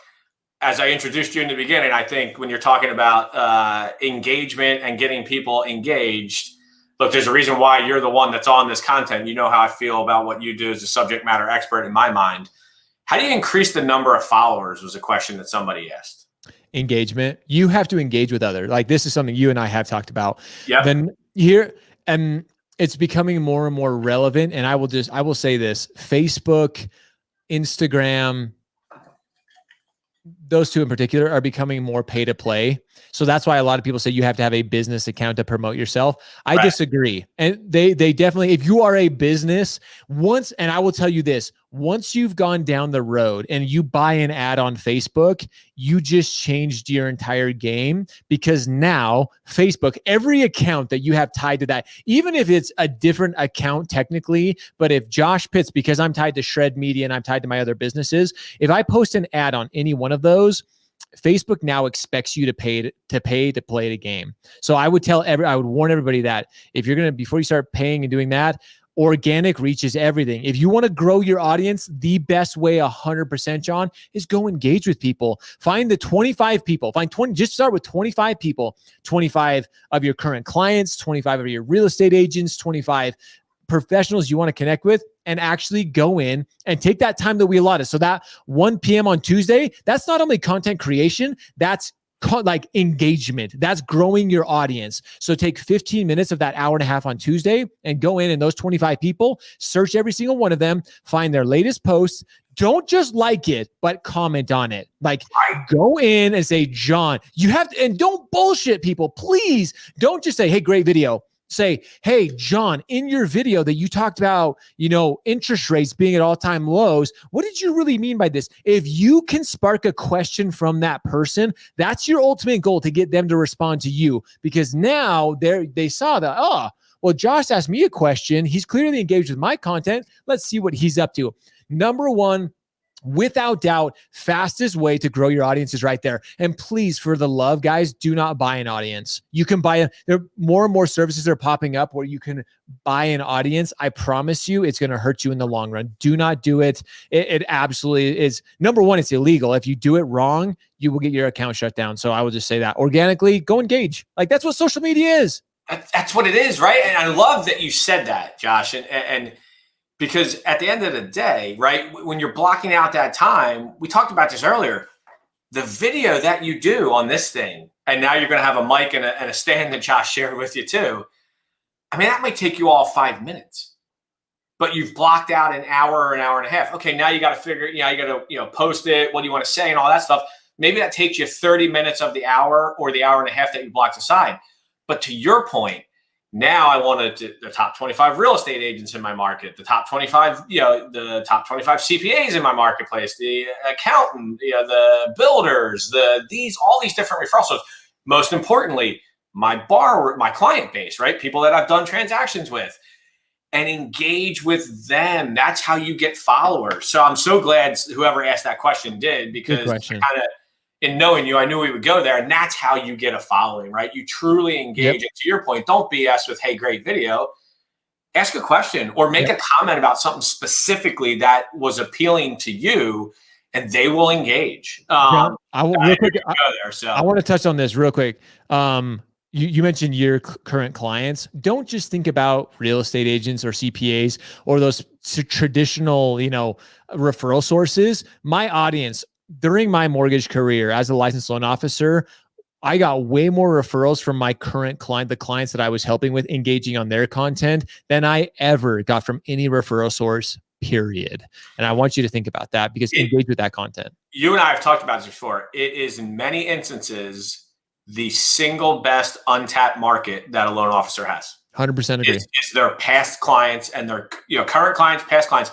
Speaker 1: as I introduced you in the beginning, I think when you're talking about engagement and getting people engaged, look, there's a reason why you're the one that's on this content. You know how I feel about what you do as a subject matter expert in my mind. How do you increase the number of followers, was a question that somebody asked.
Speaker 2: Engagement. You have to engage with others. Like, this is something you and I have talked about.
Speaker 1: Yeah.
Speaker 2: Then here, and it's becoming more and more relevant. And I will say this: Facebook, Instagram, those two in particular are becoming more pay to play. So that's why a lot of people say you have to have a business account to promote yourself. I disagree. And they definitely, if you are a business and I will tell you this, once you've gone down the road and you buy an ad on Facebook, you just changed your entire game, because now Facebook, every account that you have tied to that, even if it's a different account technically, but if Josh Pitts, because I'm tied to Shred Media and I'm tied to my other businesses, if I post an ad on any one of those, Facebook now expects you to pay to play the game. So I would warn everybody that if you're going to, before you start paying and doing that, organic reach is everything. If you want to grow your audience, the best way 100%, John, is go engage with people. Find the 25 people, just start with 25 people, 25 of your current clients, 25 of your real estate agents, 25 professionals you want to connect with, and actually go in and take that time that we allotted. So that 1 p.m. on Tuesday, that's not only content creation, that's like engagement. That's growing your audience. So take 15 minutes of that hour and a half on Tuesday and go in, and those 25 people, search every single one of them, find their latest posts. Don't just like it, but comment on it. Like, go in and say, John, you have to, and don't bullshit people. Please don't just say, hey, great video. Say, hey, John, in your video that you talked about, interest rates being at all-time lows, what did you really mean by this? If you can spark a question from that person, that's your ultimate goal, to get them to respond to you, because now they saw that, well, Josh asked me a question. He's clearly engaged with my content. Let's see what he's up to. Number one, without doubt, fastest way to grow your audience is right there. And please, for the love, guys, do not buy an audience. You can buy there more and more services are popping up where you can buy an audience. I promise you, it's going to hurt you in the long run. Do not do it. It absolutely is. Number one, it's illegal. If you do it wrong, you will get your account shut down. So I will just say that. Organically, go engage. Like, that's what social media is.
Speaker 1: That's what it is, right? And I love that you said that, Josh. And because at the end of the day, right, when you're blocking out that time, we talked about this earlier, the video that you do on this thing, and now you're going to have a mic and a stand that Josh shared with you too. I mean, that might take you all 5 minutes, but you've blocked out an hour or an hour and a half. Okay, now you got to figure, you got to, post it. What do you want to say and all that stuff? Maybe that takes you 30 minutes of the hour or the hour and a half that you blocked aside. But to your point, now I wanted the top 25 real estate agents in my market, the top 25, the top 25 CPAs in my marketplace, the accountant, the builders, all these different referral sources. Most importantly, my client base, right? People that I've done transactions with, and engage with them. That's how you get followers. So I'm so glad whoever asked that question did, because kind of, in knowing you, I knew we would go there, and that's how you get a following, right? You truly engage. And to your point, don't BS with, hey, great video. Ask a question or make a comment about something specifically that was appealing to you, and they will engage.
Speaker 2: I want to touch on this real quick. You mentioned your current clients. Don't just think about real estate agents or CPAs or those traditional, referral sources. My audience, during my mortgage career as a licensed loan officer, I got way more referrals from my current client, the clients that I was helping with, engaging on their content, than I ever got from any referral source, period. And I want you to think about that, because engage with that content. You and I have talked about this before. It is, in many instances, the single best untapped market that a loan officer has. 100% agree. It's their past clients and their current clients, past clients.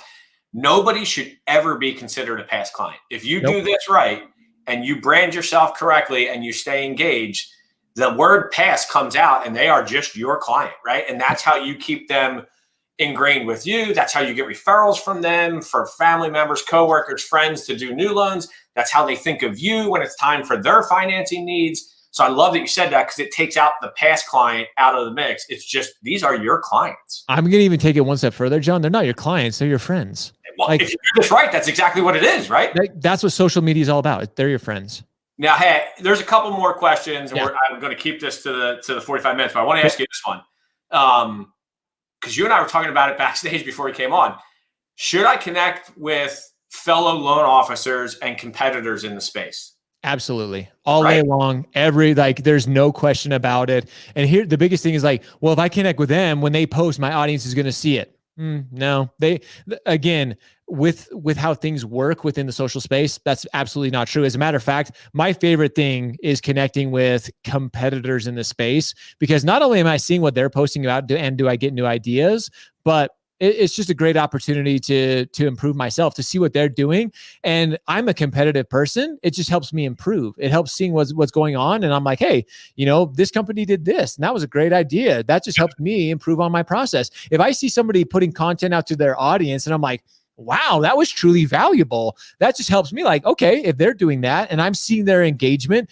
Speaker 2: Nobody should ever be considered a past client. If you do this right and you brand yourself correctly and you stay engaged, the word past comes out and they are just your client, right? And that's how you keep them ingrained with you. That's how you get referrals from them, for family members, coworkers, friends to do new loans. That's how they think of you when it's time for their financing needs. So I love that you said that, because it takes out the past client out of the mix. It's just, these are your clients. I'm going to even take it one step further, John. They're not your clients. They're your friends. Well, if you do this right, that's exactly what it is, right? That's what social media is all about. They're your friends. Now, hey, there's a couple more questions, and I'm going to keep this to the 45 minutes, but I want to ask you this one. Because you and I were talking about it backstage before we came on. Should I connect with fellow loan officers and competitors in the space? Absolutely. All day long, there's no question about it. And here, the biggest thing is well, if I connect with them, when they post, my audience is going to see it. No, again, with how things work within the social space, that's absolutely not true. As a matter of fact, my favorite thing is connecting with competitors in the space, because not only am I seeing what they're posting about and do I get new ideas, but it's just a great opportunity to improve myself, to see what they're doing. And I'm a competitive person. It just helps me improve. It helps seeing what's going on. And I'm like, hey, this company did this, and that was a great idea. That just helped me improve on my process. If I see somebody putting content out to their audience and I'm like, wow, that was truly valuable, that just helps me okay, if they're doing that and I'm seeing their engagement.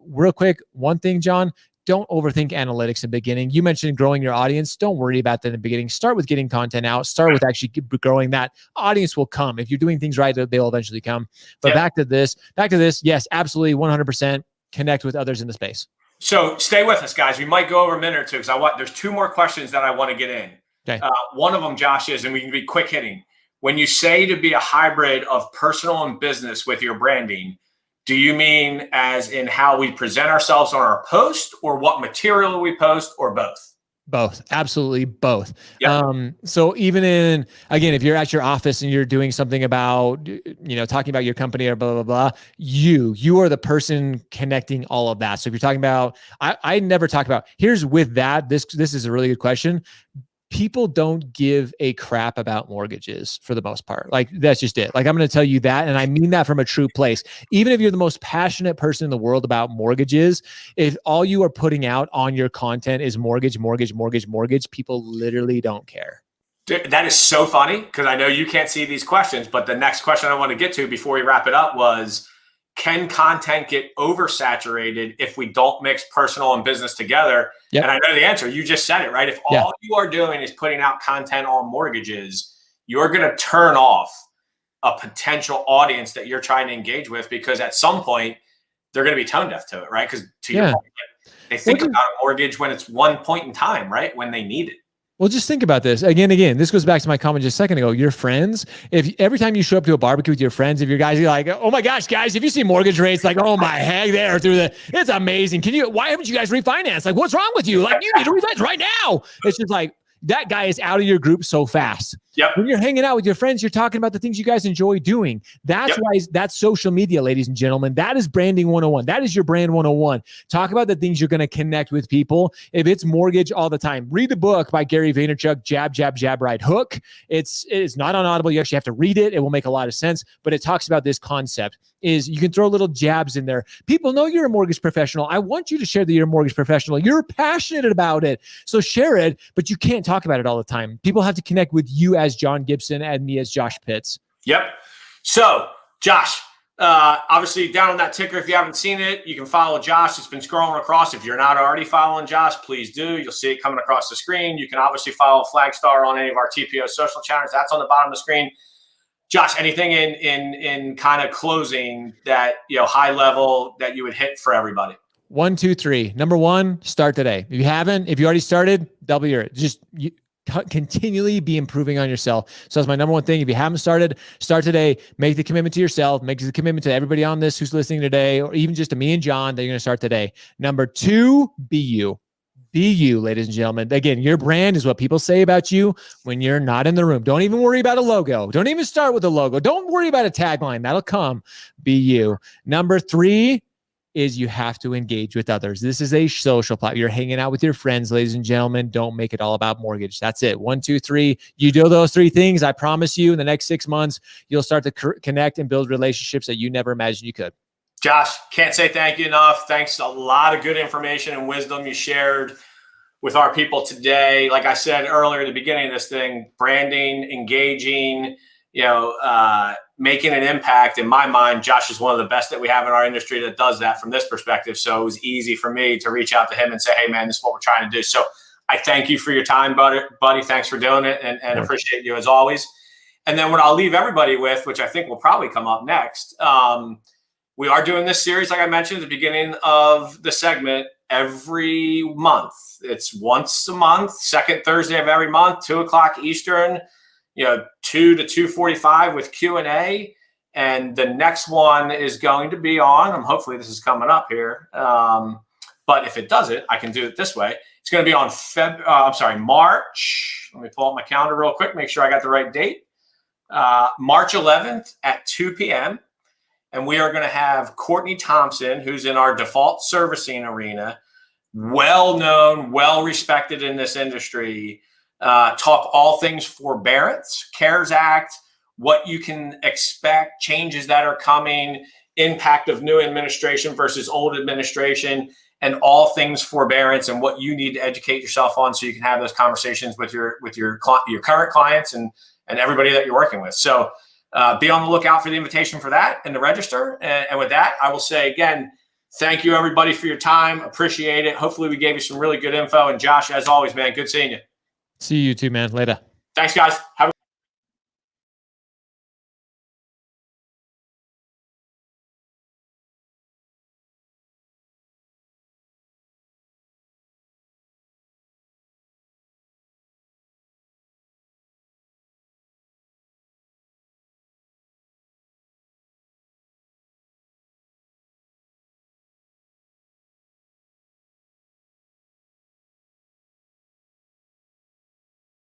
Speaker 2: Real quick, one thing, John, don't overthink analytics in the beginning. You mentioned growing your audience. Don't worry about that in the beginning. Start with getting content out. Start with actually growing that. Audience will come. If you're doing things right, they'll eventually come. But back to this. Yes, absolutely, 100% connect with others in the space. So stay with us, guys. We might go over a minute or two, because there's two more questions that I want to get in. Okay. One of them, Josh, is, and we can be quick hitting. When you say to be a hybrid of personal and business with your branding,
Speaker 1: Do you mean as in how we present ourselves on our post, or what material we post, or both?
Speaker 2: Both, absolutely both.
Speaker 1: Yep.
Speaker 2: So even in, again, if you're at your office and you're doing something about, talking about your company or blah, blah, blah, you are the person connecting all of that. So if you're talking about, I never talk about, here's with that, this is a really good question. People don't give a crap about mortgages for the most part. Like, that's just it. Like, I'm going to tell you that. And I mean that from a true place. Even if you're the most passionate person in the world about mortgages, if all you are putting out on your content is mortgage, people literally don't care.
Speaker 1: Dude, that is so funny, because I know you can't see these questions, but the next question I want to get to before we wrap it up was, can content get oversaturated if we don't mix personal and business together? Yep. And I know the answer. You just said it, right? If all you are doing is putting out content on mortgages, you're going to turn off a potential audience that you're trying to engage with, because at some point they're going to be tone deaf to it, right? Because to your point, they think about a mortgage when it's one point in time, right? When they need it.
Speaker 2: Well, just think about this. Again, this goes back to my comment just a second ago. Your friends, if every time you show up to a barbecue with your friends, if your guys are like, oh my gosh, guys, if you see mortgage rates, like, oh my heck, there it's amazing. Why haven't you guys refinanced? Like, what's wrong with you? Like, you need to refinance right now. It's just like, that guy is out of your group so fast.
Speaker 1: Yep.
Speaker 2: When you're hanging out with your friends, you're talking about the things you guys enjoy doing. That's why that's social media, ladies and gentlemen. That is branding 101. That is your brand 101. Talk about the things you're going to connect with people. If it's mortgage all the time, read the book by Gary Vaynerchuk, Jab, Jab, Jab, Right Hook. It's not on Audible. You actually have to read it. It will make a lot of sense, but it talks about this concept is you can throw little jabs in there. People know you're a mortgage professional. I want you to share that you're a mortgage professional. You're passionate about it. So share it, but you can't talk about it all the time. People have to connect with you as John Gibson and me as Josh Pitts.
Speaker 1: Yep. So Josh, obviously down on that ticker, if you haven't seen it, you can follow Josh. It's been scrolling across. If you're not already following Josh, please do. You'll see it coming across the screen. You can obviously follow Flagstar on any of our TPO social channels. That's on the bottom of the screen. Josh, anything in kind of closing that, high level that you would hit for everybody?
Speaker 2: 1, 2, 3. Number 1, start today. If you already started, double your, continually be improving on yourself. So that's my number 1 thing. If you haven't started, start today. Make the commitment to yourself. Make the commitment to everybody on this who's listening today, or even just to me and John, that you're going to start today. Number 2, be you. Be you, ladies and gentlemen. Again, your brand is what people say about you when you're not in the room. Don't even worry about a logo. Don't even start with a logo. Don't worry about a tagline. That'll come. Be you. Number 3 is you have to engage with others. This is a social platform. You're hanging out with your friends, ladies and gentlemen. Don't make it all about mortgage. That's it. 1, 2, 3. You do those 3 things. I promise you in the next 6 months, you'll start to connect and build relationships that you never imagined you could.
Speaker 1: Josh, can't say thank you enough. Thanks. A lot of good information and wisdom you shared with our people today. Like I said earlier at the beginning of this thing, branding, engaging, making an impact. In my mind, Josh is one of the best that we have in our industry that does that from this perspective. So it was easy for me to reach out to him and say, hey, man, this is what we're trying to do. So I thank you for your time, buddy. Thanks for doing it, and appreciate you as always. And then what I'll leave everybody with, which I think will probably come up next, we are doing this series, like I mentioned at the beginning of the segment, every month. It's once a month, second Thursday of every month, 2:00 Eastern, 2 to 2:45 with Q&A. And the next one is going to be on, hopefully this is coming up here. But if it doesn't, I can do it this way. It's going to be on March. Let me pull up my calendar real quick, make sure I got the right date. March 11th at 2 p.m. And we are going to have Courtney Thompson, who's in our default servicing arena, well-known, well-respected in this industry, talk all things forbearance, CARES Act, what you can expect, changes that are coming, impact of new administration versus old administration, and all things forbearance and what you need to educate yourself on so you can have those conversations with your current clients and everybody that you're working with. So be on the lookout for the invitation for that and to register. And with that, I will say again, thank you everybody for your time. Appreciate it. Hopefully we gave you some really good info. And Josh, as always, man, good seeing you.
Speaker 2: See you too, man. Later.
Speaker 1: Thanks, guys. Have a